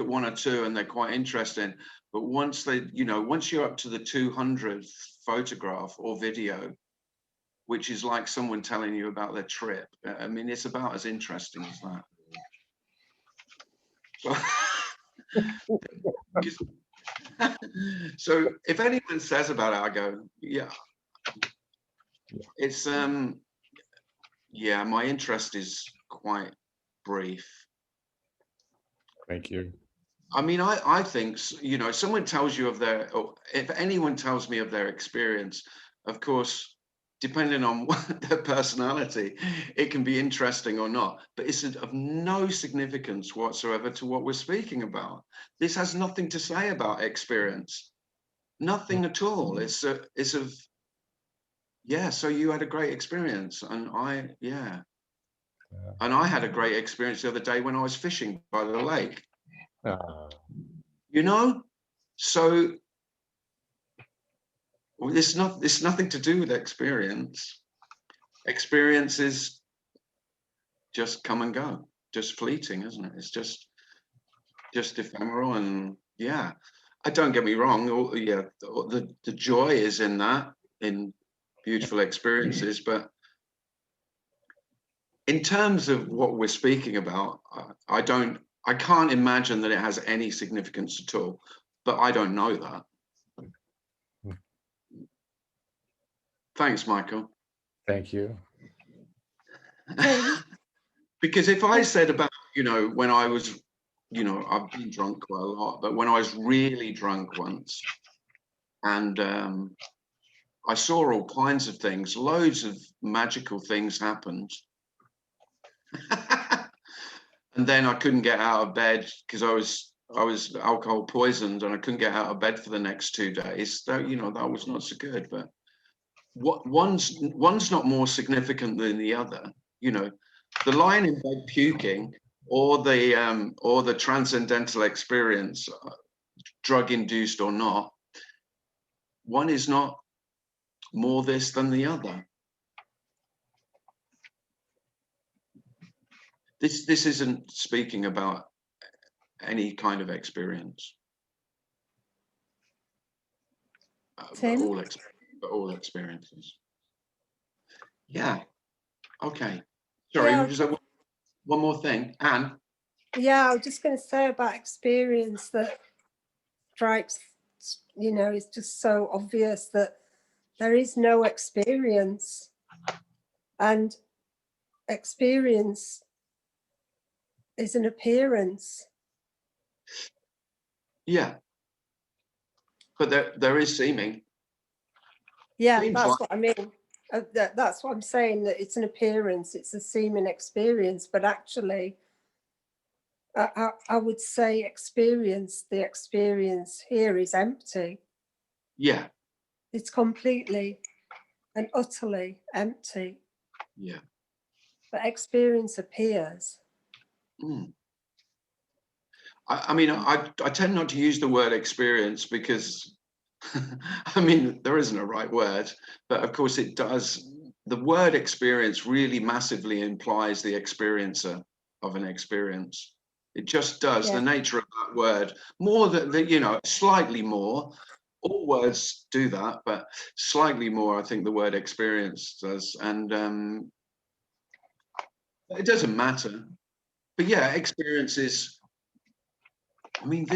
at one or two and they're quite interesting. But once you're up to the 200th photograph or video, which is like someone telling you about their trip, I mean, it's about as interesting as that. So if anyone says about it, I go, yeah, it's my interest is quite brief. Thank you. I mean, I think, someone tells you or if anyone tells me of their experience, of course, depending on their personality, it can be interesting or not, but it's of no significance whatsoever to what we're speaking about. This has nothing to say about experience, nothing at all. It's so you had a great experience, and I had a great experience the other day when I was fishing by the lake. So it's nothing to do with experience. Experiences just come and go. just fleeting, isn't it? It's just ephemeral. And yeah, don't get me wrong, yeah, the joy is in that, in beautiful experiences, but in terms of what we're speaking about, I can't imagine that it has any significance at all, but I don't know that. Thanks, Michael. Thank you. Because if I said about, when I was, I've been drunk quite a lot, but when I was really drunk once, and I saw all kinds of things, loads of magical things happened. And then I couldn't get out of bed because I was alcohol poisoned, and I couldn't get out of bed for the next 2 days. So, that was not so good. But one's not more significant than the other. The lying in bed puking, or the transcendental experience, drug induced or not, one is not more this than the other. This isn't speaking about any kind of experience. But all experiences. Yeah. Okay. Sorry, Yeah. was there one more thing, Anne? Yeah, I was just going to say about experience that strikes, it's just so obvious that there is no experience, and experience is an appearance. Yeah. But there is seeming. Yeah, Seems that's like, what I mean. That's what I'm saying, that it's an appearance, it's a seeming experience, but actually, I would say the experience here is empty. yeah. It's completely and utterly empty. Yeah. But experience appears. Mm. I mean, I tend not to use the word experience because, I mean, there isn't a right word, but of course it does. The word experience really massively implies the experiencer of an experience. It just does. Yeah. The nature of that word, more than, slightly more. All words do that, but slightly more, I think the word experience does. And it doesn't matter. But yeah, experience is, I mean,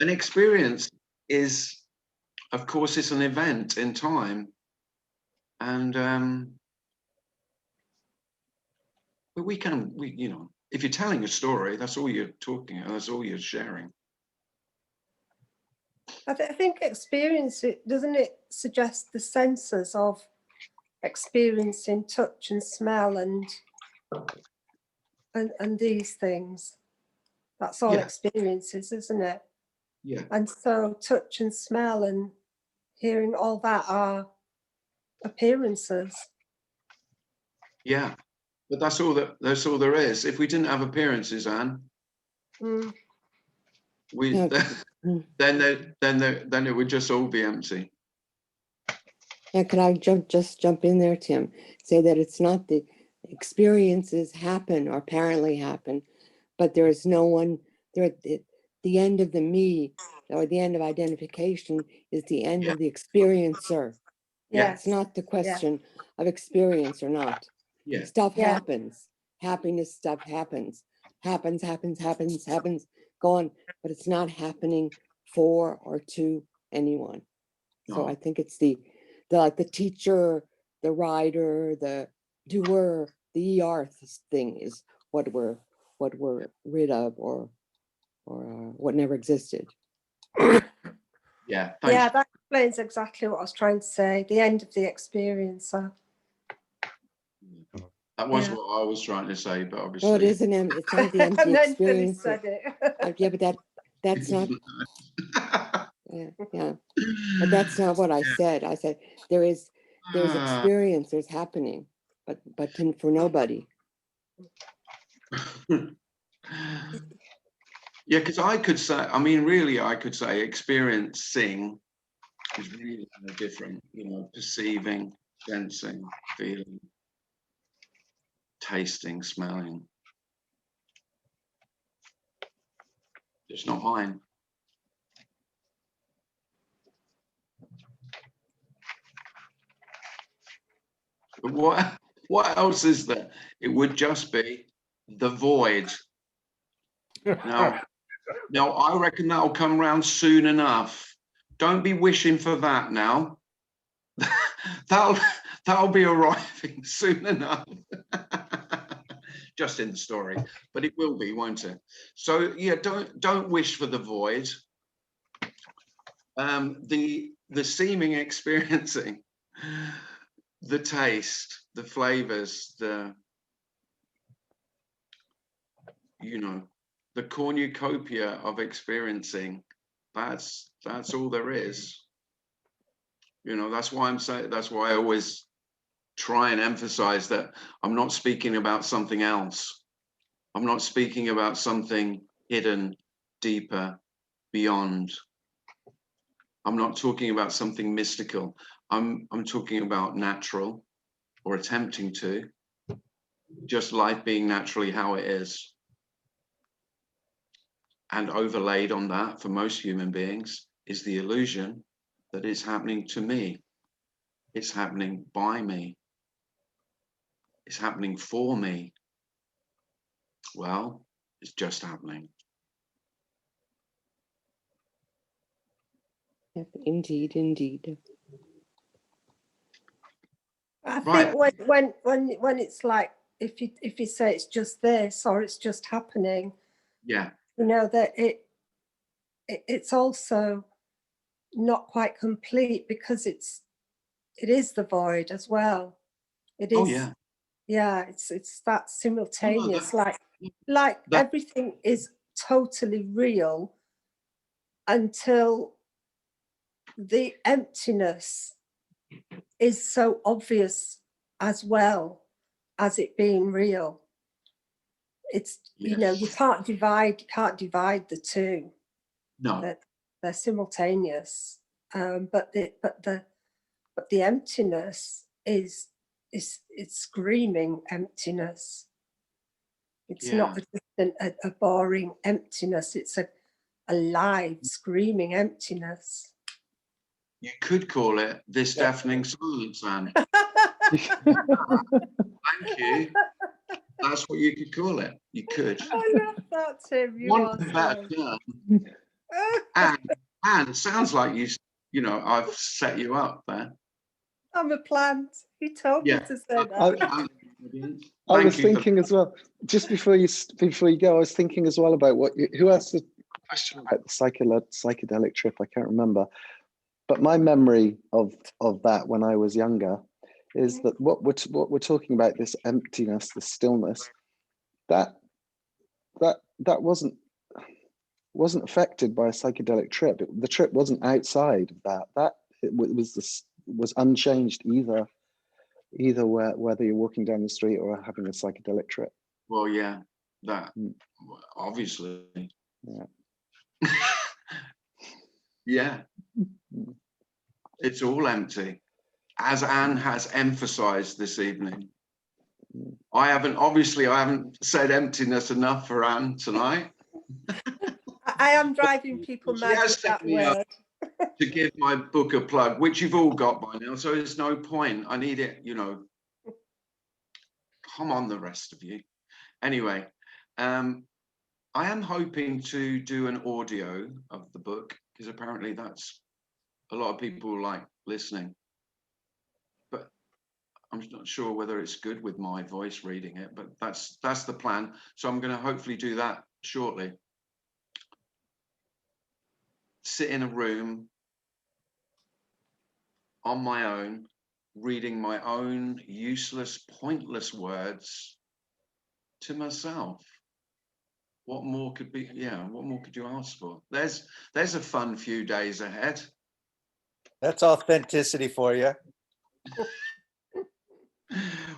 an experience is, of course, it's an event in time. And but if you're telling a story, that's all you're talking about, that's all you're sharing. I think experience, doesn't it suggest the senses of experiencing touch and smell and these things? That's all experiences, isn't it? Yeah. And so touch and smell and hearing, all that are appearances. Yeah, but that's all there is. If we didn't have appearances, Anne, then it would just all be empty. Yeah, could I just jump in there, Tim? Say that it's not the experiences happen or apparently happen, but there is no one there at the end of the me, or the end of identification is the end of the experiencer. Yeah. It's not the question of experience or not. Yeah. Stuff happens. Happiness stuff happens, go on, but it's not happening for or to anyone. So I think it's the teacher, the writer, the doer, the ER thing is what we're rid of, or what never existed. Yeah. Thanks. Yeah, that explains exactly what I was trying to say. The end of the experiencer. That was what I was trying to say, but obviously. No, it isn't. It's not the empty experience. Yeah, but that's not. Yeah, but that's not what I said. I said there's experience, there's happening, but for nobody. Yeah, because I could say, I mean, really, I could say experiencing is really kind of different, perceiving, sensing, feeling, tasting, smelling. It's not mine. But what else is there? It would just be the void. Now I reckon that'll come round soon enough. Don't be wishing for that now. that'll be arriving soon enough. Just in the story, but it will be, won't it? So yeah, don't wish for the void. The seeming experiencing, the taste, the flavors, the cornucopia of experiencing, that's all there is. That's why I'm saying, that's why I always try and emphasize that I'm not speaking about something else. I'm not speaking about something hidden, deeper, beyond. I'm not talking about something mystical. I'm talking about natural, or attempting to, just life being naturally how it is. And overlaid on that, for most human beings, is the illusion that it's happening to me. It's happening by me. It's happening for me. Well, it's just happening. Yes, indeed, indeed. I Right. think when it's like, if you say it's just this or it's just happening, Yeah. that it's also not quite complete, because it is the void as well. It is. Oh yeah. Yeah, it's that simultaneous, that- like everything is totally real until the emptiness is so obvious as well as it being real. It's Yes. you can't divide the two. No. They're simultaneous. But the emptiness is screaming emptiness. It's not just a boring emptiness. It's a live, screaming emptiness. You could call it this deafening silence, Anne. Thank you. That's what you could call it. You could. I love that, Tim. You One are better term. And it sounds like I've set you up there. I'm a plant. You told me to say that. I was thinking as well, just before you go, I was thinking as well about who asked the question about the psychedelic trip. I can't remember, but my memory of that when I was younger is that what we're talking about, this emptiness, this stillness, that wasn't affected by a psychedelic trip. The trip wasn't outside of that. That it was unchanged either whether you're walking down the street or having a psychedelic trip. Well, yeah, that obviously. Yeah. Yeah. It's all empty, as Anne has emphasized this evening. I haven't said emptiness enough for Anne tonight. I am driving people mad with that word. To give my book a plug, which you've all got by now, so there's no point. I need it, Come on, the rest of you. Anyway, I am hoping to do an audio of the book, because apparently that's a lot of people like listening. But I'm not sure whether it's good with my voice reading it, but that's the plan. So I'm going to hopefully do that shortly. Sit in a room on my own, reading my own useless, pointless words to myself. What more could be? Yeah, what more could you ask for? There's a fun few days ahead. That's authenticity for you.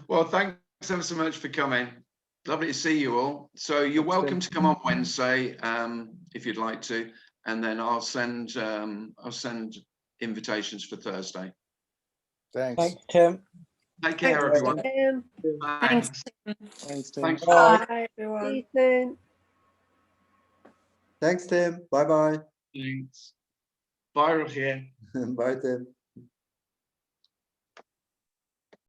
Well, thanks ever so much for coming. Lovely to see you all. So you're welcome to come on Wednesday if you'd like to, and then I'll send invitations for Thursday. Thanks. Tim. Take care, everyone. Tim. Thanks. Thanks, Tim. Thanks. Bye, everyone. See you soon. Thanks, Tim. Bye-bye. Thanks. Bye, Rogier. Bye, Tim.